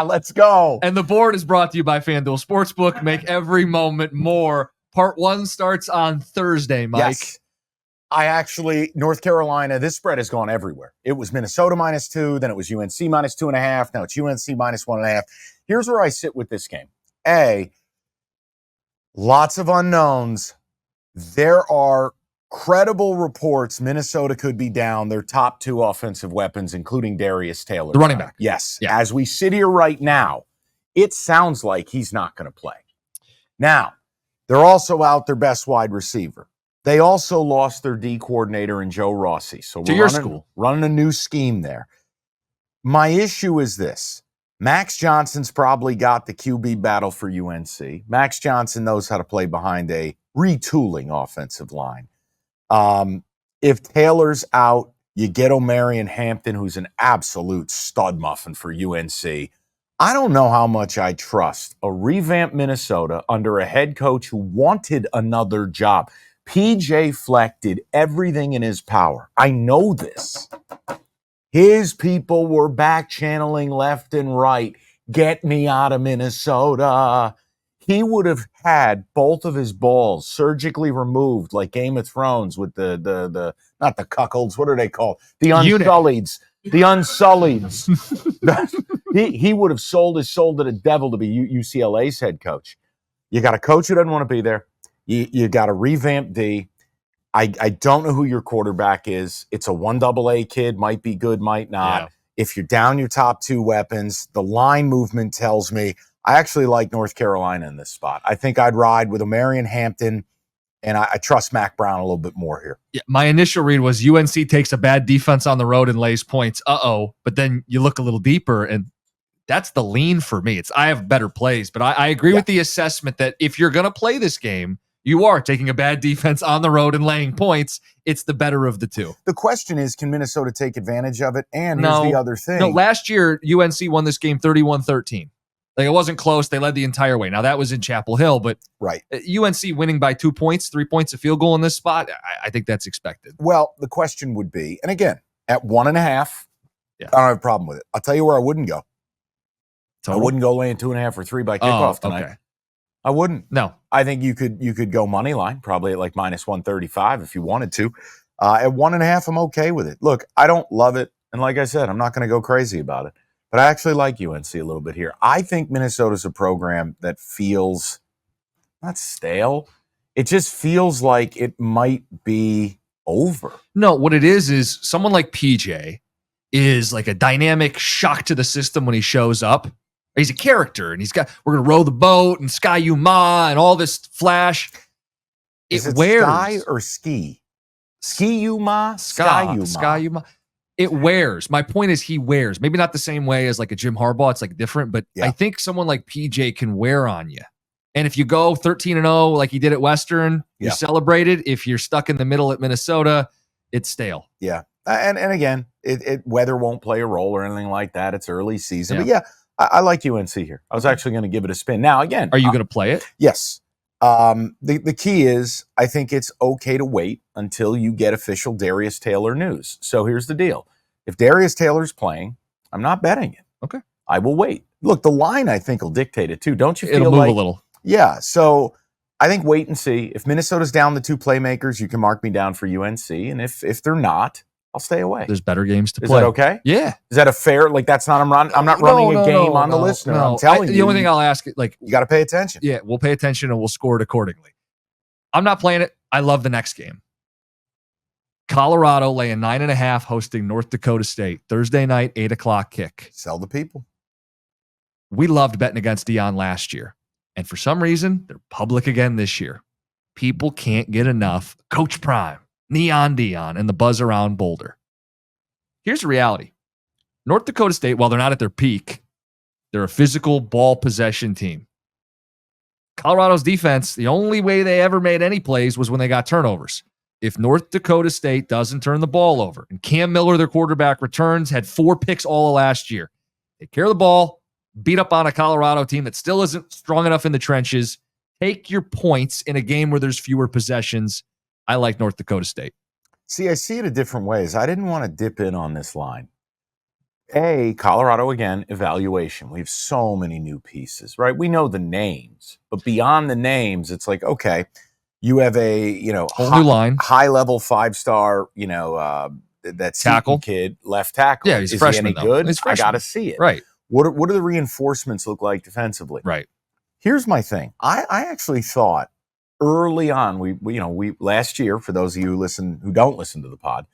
Let's go. And the board is brought to you by FanDuel Sportsbook. Make every moment more. Part 1 starts on Thursday, Mike. Yes. North Carolina, this spread has gone everywhere. It was Minnesota -2, then it was UNC -2.5. Now it's UNC -1.5. Here's where I sit with this game. Lots of unknowns. There are credible reports Minnesota could be down their top 2 offensive weapons, including Darius Taylor. The running back. Yes. Yeah. As we sit here right now, it sounds like he's not going to play. Now, they're also out their best wide receiver. They also lost their D coordinator in Joe Rossi. So we're running a new scheme there. My issue is this. Max Johnson's probably got the QB battle for UNC. Max Johnson knows how to play behind a retooling offensive line. If Taylor's out, you get Omarion Hampton, who's an absolute stud muffin for UNC. I don't know how much I trust a revamped Minnesota under a head coach who wanted another job. PJ Fleck did everything in his power. I know this. His people were back channeling left and right. Get me out of Minnesota. He would have had both of his balls surgically removed like Game of Thrones with the not the cuckolds, what are they called? The Unsullieds. The Unsullieds. He would have sold his soul to the devil to be UCLA's head coach. You got a coach who doesn't want to be there. You got a revamped D. I don't know who your quarterback is. It's a 1AA kid. Might be good, might not. Yeah. If you're down your top 2 weapons, the line movement tells me I actually like North Carolina in this spot. I think I'd ride with Omarion Hampton, and I trust Mac Brown a little bit more here. Yeah, my initial read was UNC takes a bad defense on the road and lays points. But then you look a little deeper, and that's the lean for me. I have better plays, but I agree with the assessment that if you're going to play this game, you are taking a bad defense on the road and laying points. It's the better of the two. The question is, can Minnesota take advantage of it? And here's the other thing. No, last year, UNC won this game 31-13. Like, it wasn't close. They led the entire way. Now, that was in Chapel Hill, but UNC winning by 2 points, 3 points, a field goal in this spot, I think that's expected. Well, the question would be, and again, at 1.5, I don't have a problem with it. I'll tell you where I wouldn't go. Total? I wouldn't go laying 2.5 or 3 by kickoff tonight. Okay. I wouldn't. No. I think you could go money line, probably at like -135 if you wanted to. At 1.5, I'm okay with it. Look, I don't love it. And like I said, I'm not going to go crazy about it. But I actually like UNC a little bit here. I think Minnesota's a program that feels not stale. It just feels like it might be over. No, what it is someone like PJ is like a dynamic shock to the system when he shows up. He's a character, and we're going to row the boat and Sky Ma and all this flash. Is it Sky or Ski? Ski Ma? Sky Ma. It wears. My point is he wears. Maybe not the same way as like a Jim Harbaugh. It's like different, but I think someone like PJ can wear on you. And if you go 13-0 like he did at Western, you celebrate it. If you're stuck in the middle at Minnesota, it's stale. Yeah. And again, it weather won't play a role or anything like that. It's early season. But I like UNC here. I was actually going to give it a spin. Now, again. Are you going to play it? Yes. The key is I think it's okay to wait until you get official Darius Taylor news. So here's the deal. If Darius Taylor's playing, I'm not betting it. Okay. I will wait. Look, the line, I think, will dictate it too. Don't you feel It'll move a little. Yeah. So I think wait and see. If Minnesota's down the 2 playmakers, you can mark me down for UNC. And if they're not, I'll stay away. There's better games to play. Is that okay? Yeah. Is that a fair, like that's not, I'm not running a game on the listener. No. I'm telling you. The only thing I'll ask, like, you got to pay attention. Yeah, we'll pay attention and we'll score it accordingly. I'm not playing it. I love the next game. Colorado laying 9.5 hosting North Dakota State. Thursday night, 8:00 kick. Sell the people. We loved betting against Dion last year. And for some reason, they're public again this year. People can't get enough Coach Prime, Neon Dion, and the buzz around Boulder. Here's the reality. North Dakota State, while they're not at their peak, they're a physical ball possession team. Colorado's defense, the only way they ever made any plays was when they got turnovers. If North Dakota State doesn't turn the ball over, and Cam Miller, their quarterback, returns, had 4 picks all of last year, take care of the ball, beat up on a Colorado team that still isn't strong enough in the trenches, take your points in a game where there's fewer possessions. I like North Dakota State. See, I see it a different ways. I didn't want to dip in on this line. Colorado again, evaluation. We have so many new pieces, right? We know the names, but beyond the names, it's like, okay, you have a, Whole new line. high level 5-star, that Tackle. Seton kid left tackle. Yeah, he's Is freshman, he any though. good? He's I got to freshman. see it. Right. What do the reinforcements look like defensively? Right. Here's my thing. I actually thought early on, we last year, for those of you who don't listen to the pod,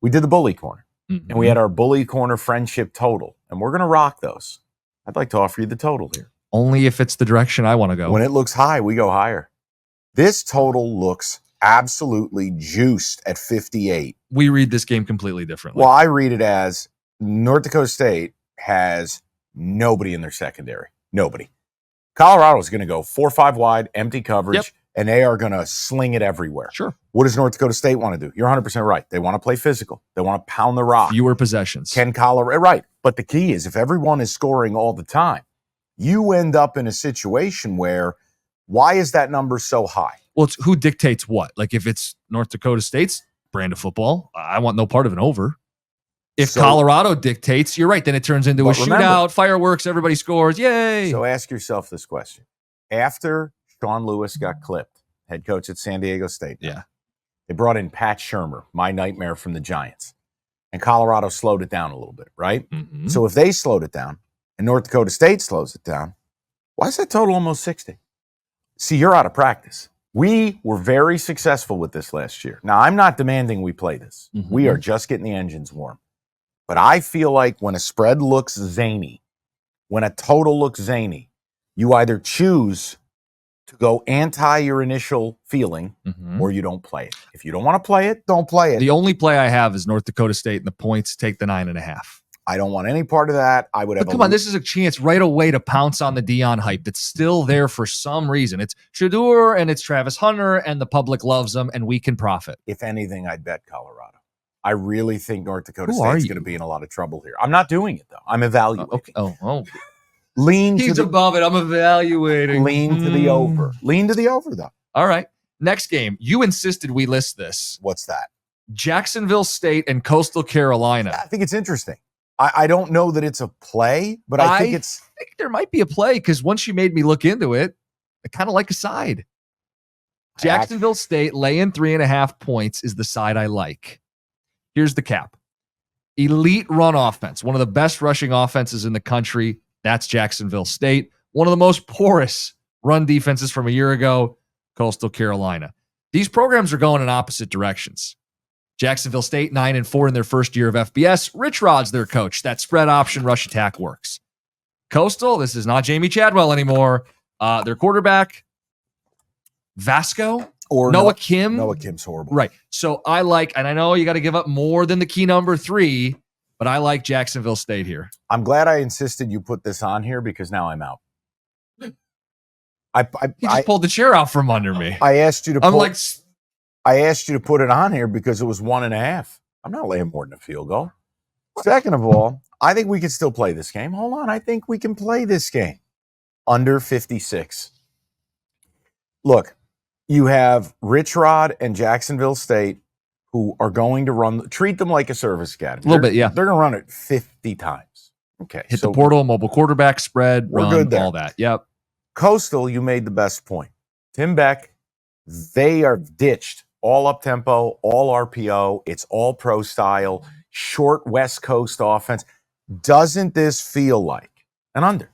we did the bully corner. Mm-hmm. And we had our bully corner friendship total. And we're going to rock those. I'd like to offer you the total here. Only if it's the direction I want to go. When it looks high, we go higher. This total looks absolutely juiced at 58. We read this game completely differently. Well, I read it as North Dakota State has nobody in their secondary. Nobody. Colorado's going to go 4-5 wide, empty coverage. Yep. And they are going to sling it everywhere. Sure. What does North Dakota State want to do? You're 100% right. They want to play physical. They want to pound the rock. Fewer possessions. Can Colorado, right. But the key is if everyone is scoring all the time, you end up in a situation where why is that number so high? Well, it's who dictates what? Like if it's North Dakota State's brand of football, I want no part of an over. If Colorado dictates, you're right, then it turns into a shootout, fireworks, everybody scores. Yay. So ask yourself this question. After Sean Lewis got clipped, head coach at San Diego State. Yeah. They brought in Pat Shurmur, my nightmare from the Giants. And Colorado slowed it down a little bit, right? Mm-hmm. So if they slowed it down and North Dakota State slows it down, why is that total almost 60? See, you're out of practice. We were very successful with this last year. Now, I'm not demanding we play this. Mm-hmm. We are just getting the engines warm. But I feel like when a spread looks zany, when a total looks zany, you either choose to go anti your initial feeling or you don't play it. If you don't want to play it, don't play it. The only play I have is North Dakota State and the points take the 9.5. I don't want any part of that. I would have. But come on, this is a chance right away to pounce on the Dion hype that's still there for some reason. It's Shedeur and it's Travis Hunter and the public loves them and we can profit. If anything, I'd bet Colorado. I really think North Dakota State's going to be in a lot of trouble here. I'm not doing it, though. I'm evaluating. Okay. Oh. He's above it. I'm evaluating. Lean to the over. Lean to the over, though. All right. Next game. You insisted we list this. What's that? Jacksonville State and Coastal Carolina. I think it's interesting. I don't know that it's a play, but I think there might be a play because once you made me look into it, I kind of like a side. Jacksonville State laying 3.5 points is the side I like. Here's the cap. Elite run offense. One of the best rushing offenses in the country. That's Jacksonville State. One of the most porous run defenses from a year ago, Coastal Carolina. These programs are going in opposite directions. Jacksonville State, 9-4 in their first year of FBS. Rich Rod's their coach. That spread option rush attack works. Coastal, this is not Jamie Chadwell anymore. Their quarterback, Vasco or Noah Kim. Noah Kim's horrible. Right. So I like, and I know you got to give up more than the key number 3, but I like Jacksonville State here. I'm glad I insisted you put this on here because now I'm out. He just pulled the chair out from under me. I asked you to I asked you to put it on here because it was 1.5. I'm not laying more than a field goal. Second of all, I think we can still play this game. Hold on. I think we can play this game. Under 56. Look, you have Rich Rod and Jacksonville State who are going to treat them like a service academy. A little bit, yeah. They're going to run it 50 times. Okay. Hit the portal, mobile quarterback spread, we're run, good there. All that. Yep. Coastal, you made the best point. Tim Beck, they are ditched. All up-tempo, all RPO. It's all pro style, short West Coast offense. Doesn't this feel like an under?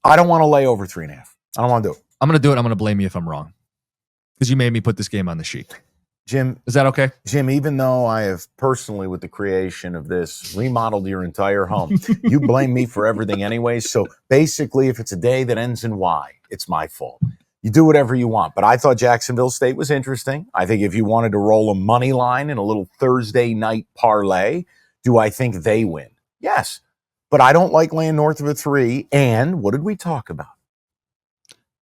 I don't want to lay over 3.5. I don't want to do it. I'm going to do it. I'm going to blame you if I'm wrong because you made me put this game on the sheet. Jim. Is that okay? Jim, even though I have personally, with the creation of this, remodeled your entire home, you blame me for everything anyway. So basically, if it's a day that ends in Y, it's my fault. You do whatever you want. But I thought Jacksonville State was interesting. I think if you wanted to roll a money line in a little Thursday night parlay, do I think they win? Yes. But I don't like laying north of a 3. And what did we talk about?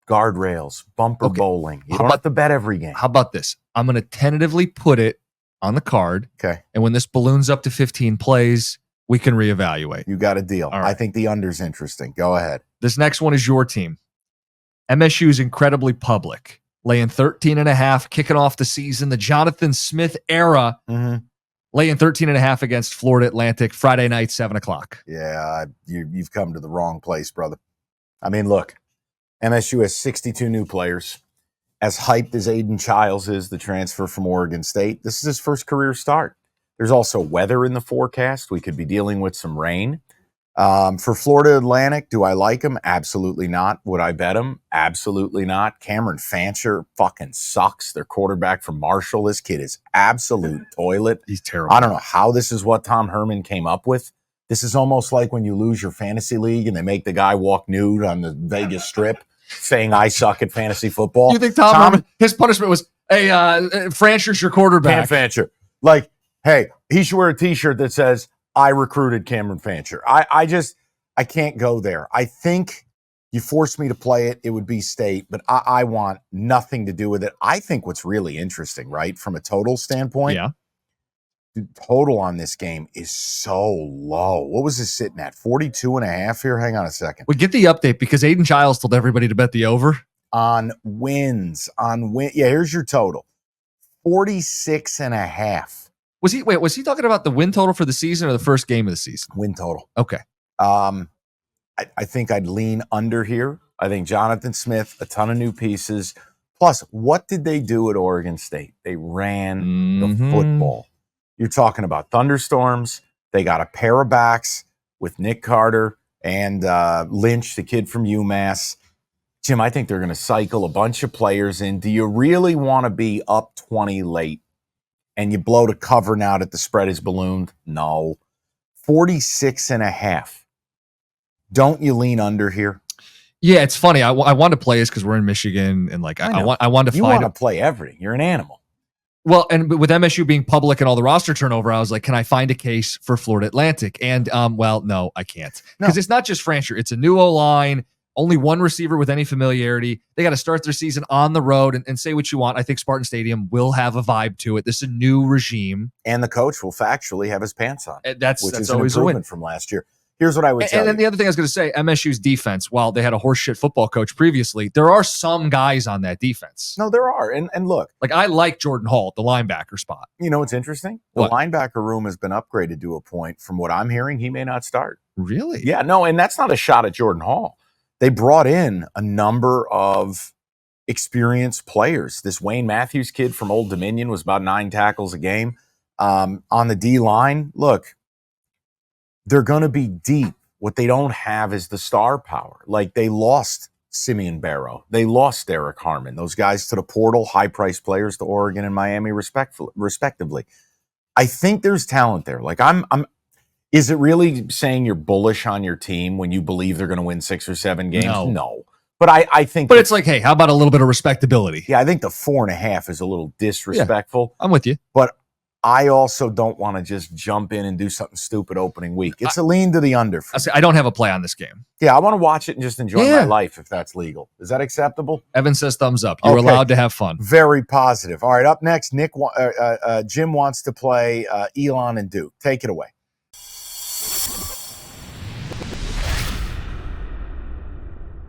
Guardrails, bumper bowling. You don't have to bet every game. How about this? I'm going to tentatively put it on the card. Okay. And when this balloons up to 15 plays, we can reevaluate. You got a deal. All right. I think the under's interesting. Go ahead. This next one is your team. MSU is incredibly public, laying 13.5, kicking off the season, the Jonathan Smith era. Mm-hmm. laying 13.5 against Florida Atlantic Friday night, 7:00. Yeah, you've come to the wrong place, brother. I mean, look, MSU has 62 new players. As hyped as Aiden Childs is, the transfer from Oregon State, this is his first career start. There's also weather in the forecast. We could be dealing with some rain. For Florida Atlantic, do I like him? Absolutely not. Would I bet him? Absolutely not. Cameron Fancher fucking sucks. Their quarterback from Marshall. This kid is absolute toilet. He's terrible. I don't know how this is what Tom Herman came up with. This is almost like when you lose your fantasy league and they make the guy walk nude on the Vegas Strip saying, I suck at fantasy football. You think Tom Herman, his punishment was, hey, Fancher's your quarterback. Cam Fancher. Like, hey, he should wear a T-shirt that says, I recruited Cameron Fancher. I can't go there. I think you forced me to play it, it would be state, but I want nothing to do with it. I think what's really interesting, right, from a total standpoint, the total on this game is so low. What was this sitting at? 42.5 here? Hang on a second. We get the update because Aiden Childs told everybody to bet the over. On wins. Yeah, here's your total. 46.5. Was he talking about the win total for the season or the first game of the season? Win total. Okay. I think I'd lean under here. I think Jonathan Smith, a ton of new pieces. Plus, what did they do at Oregon State? They ran the football. You're talking about thunderstorms. They got a pair of backs with Nick Carter and Lynch, the kid from UMass. Jim, I think they're going to cycle a bunch of players in. Do you really want to be up 20 late and you blow to cover now that the spread is ballooned? No. 46.5. Don't you lean under here? Yeah, it's funny. I want to play this because we're in Michigan and like I want to you find want to play everything. You're an animal. Well, and with MSU being public and all the roster turnover, I was like, can I find a case for Florida Atlantic? And well, no, I can't. Because it's not just Francher. It's a new O-line, only one receiver with any familiarity. They got to start their season on the road and say what you want. I think Spartan Stadium will have a vibe to it. This is a new regime. And the coach will factually have his pants on. That's always an a win from last year. Here's what I would tell you. And then the other thing I was going to say, MSU's defense, while they had a horseshit football coach previously, there are some guys on that defense. No, there are. And look. Like, I like Jordan Hall at the linebacker spot. You know what's interesting? The linebacker room has been upgraded to a point. From what I'm hearing, he may not start. Really? Yeah, no, and that's not a shot at Jordan Hall. They brought in a number of experienced players. This Wayne Matthews kid from Old Dominion was about 9 tackles a game. On the D-line, look, they're going to be deep. What they don't have is the star power. Like, they lost Simeon Barrow. They lost Derek Harmon. Those guys to the portal, high-priced players to Oregon and Miami, respectively. I think there's talent there. Like, is it really saying you're bullish on your team when you believe they're going to win 6 or 7 games? No. But I think... But it's like, hey, how about a little bit of respectability? Yeah, I think the 4.5 is a little disrespectful. Yeah, I'm with you. But I also don't want to just jump in and do something stupid opening week. It's a lean to the under. I don't have a play on this game. Yeah, I want to watch it and just enjoy my life if that's legal. Is that acceptable? Evan says thumbs up. You're allowed to have fun. Very positive. All right, up next, Jim wants to play Elon and Duke. Take it away.